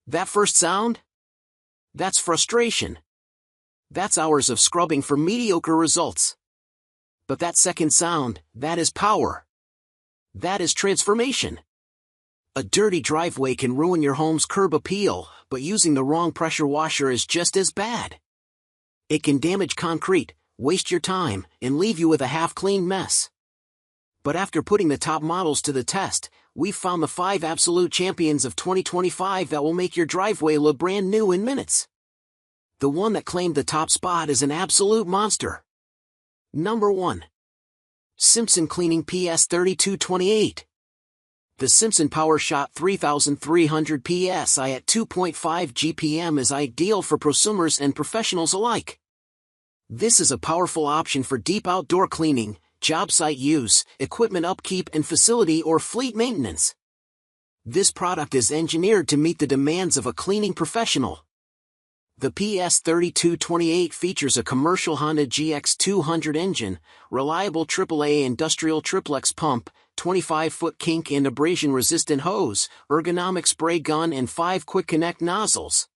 That first sound? That's frustration. That's hours of scrubbing for mediocre results. But that second sound, that is power. That is transformation. A dirty driveway can ruin your home's curb appeal, but using the wrong pressure washer is just as bad. It can damage concrete, waste your time, and leave you with a half-clean mess. But after putting the top models to the test, we've found the 5 absolute champions of 2025 that will make your driveway look brand new in minutes. The one that claimed the top spot is an absolute monster. Number 1. Simpson Cleaning PS3228. The Simpson PowerShot 3300 PSI at 2.5 GPM is ideal for prosumers and professionals alike. This is a powerful option for deep outdoor cleaning, job site use, equipment upkeep and facility or fleet maintenance. This product is engineered to meet the demands of a cleaning professional. The PS3228 features a commercial Honda GX200 engine, reliable AAA industrial triplex pump, 25-foot kink and abrasion-resistant hose, ergonomic spray gun and 5 quick-connect nozzles.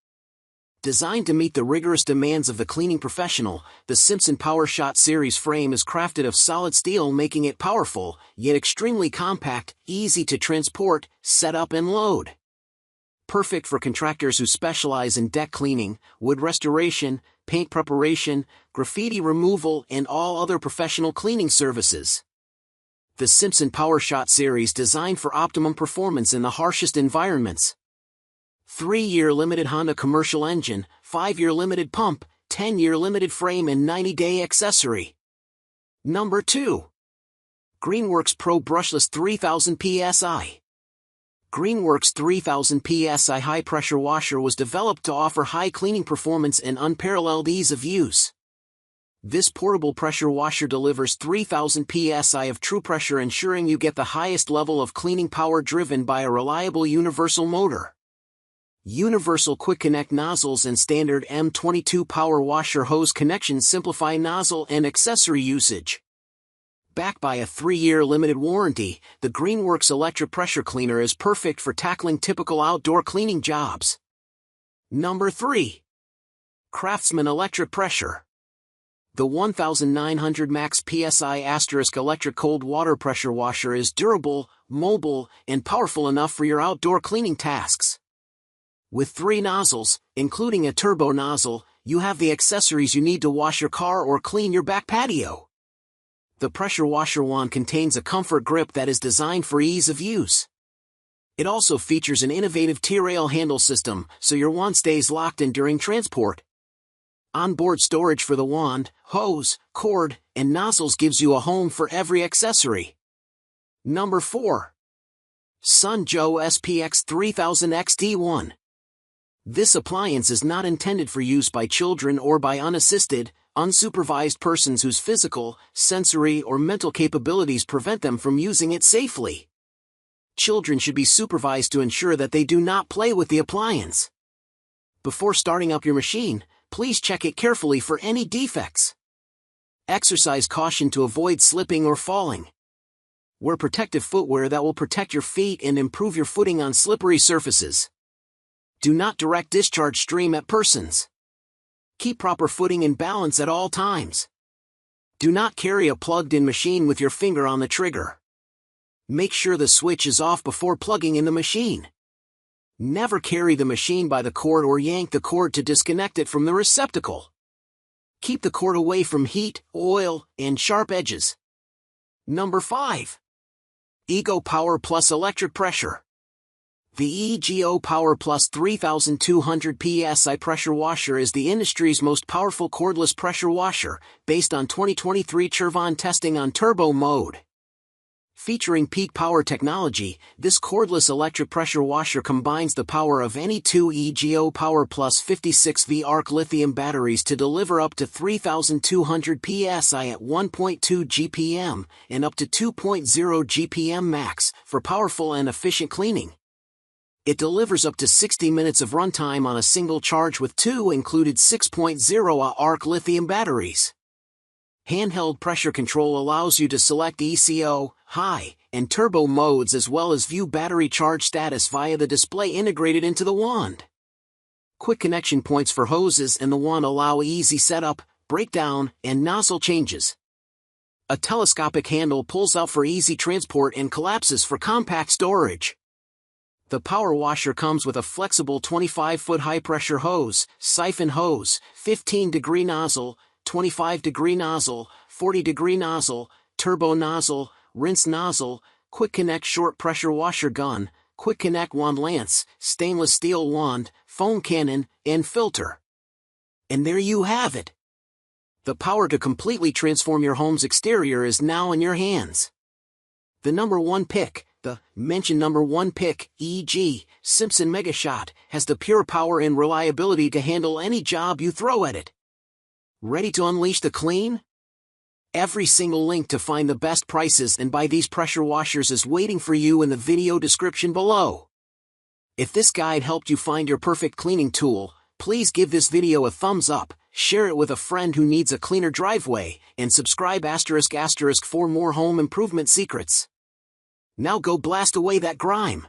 Designed to meet the rigorous demands of the cleaning professional, the Simpson PowerShot series frame is crafted of solid steel, making it powerful, yet extremely compact, easy to transport, set up and load. Perfect for contractors who specialize in deck cleaning, wood restoration, paint preparation, graffiti removal, and all other professional cleaning services. The Simpson PowerShot series designed for optimum performance in the harshest environments. 3-year limited Honda commercial engine, 5-year limited pump, 10-year limited frame and 90-day accessory. Number 2. Greenworks Pro Brushless 3000 PSI. Greenworks 3000 PSI high-pressure washer was developed to offer high cleaning performance and unparalleled ease of use. This portable pressure washer delivers 3000 PSI of true pressure, ensuring you get the highest level of cleaning power driven by a reliable universal motor. Universal quick connect nozzles and standard M22 power washer hose connections simplify nozzle and accessory usage. Backed by a 3-year limited warranty, the Greenworks electric pressure cleaner is perfect for tackling typical outdoor cleaning jobs. Number 3. CRAFTSMAN electric pressure. The 1900 max PSI * electric cold water pressure washer is durable, mobile, and powerful enough for your outdoor cleaning tasks. With 3 nozzles, including a turbo nozzle, you have the accessories you need to wash your car or clean your back patio. The pressure washer wand contains a comfort grip that is designed for ease of use. It also features an innovative T-rail handle system, so your wand stays locked in during transport. Onboard storage for the wand, hose, cord, and nozzles gives you a home for every accessory. Number 4. Sun Joe SPX3000-XT1. This appliance is not intended for use by children or by unassisted, unsupervised persons whose physical, sensory, or mental capabilities prevent them from using it safely. Children should be supervised to ensure that they do not play with the appliance. Before starting up your machine, please check it carefully for any defects. Exercise caution to avoid slipping or falling. Wear protective footwear that will protect your feet and improve your footing on slippery surfaces. Do not direct discharge stream at persons. Keep proper footing and balance at all times. Do not carry a plugged-in machine with your finger on the trigger. Make sure the switch is off before plugging in the machine. Never carry the machine by the cord or yank the cord to disconnect it from the receptacle. Keep the cord away from heat, oil, and sharp edges. Number 5. Ego Power Plus electric pressure. The EGO Power Plus 3200 PSI pressure washer is the industry's most powerful cordless pressure washer, based on 2023 Chevron testing on turbo mode. Featuring peak power technology, this cordless electric pressure washer combines the power of any 2 EGO Power Plus 56V arc lithium batteries to deliver up to 3200 PSI at 1.2 GPM and up to 2.0 GPM max for powerful and efficient cleaning. It delivers up to 60 minutes of runtime on a single charge with 2 included 6.0Ah arc lithium batteries. Handheld pressure control allows you to select ECO, high, and turbo modes as well as view battery charge status via the display integrated into the wand. quick connection points for hoses and the wand allow easy setup, breakdown, and nozzle changes. A telescopic handle pulls out for easy transport and collapses for compact storage. The power washer comes with a flexible 25-foot high-pressure hose, siphon hose, 15-degree nozzle, 25-degree nozzle, 40-degree nozzle, turbo nozzle, rinse nozzle, quick connect short pressure washer gun, quick connect wand lance, stainless steel wand, foam cannon, and filter. And there you have it. The power to completely transform your home's exterior is now in your hands. The number one pick, the mentioned number one pick, e.g., Simpson Megashot, has the pure power and reliability to handle any job you throw at it. Ready to unleash the clean? Every single link to find the best prices and buy these pressure washers is waiting for you in the video description below. If this guide helped you find your perfect cleaning tool, please give this video a thumbs up, share it with a friend who needs a cleaner driveway, and subscribe *** for more home improvement secrets. Now go blast away that grime.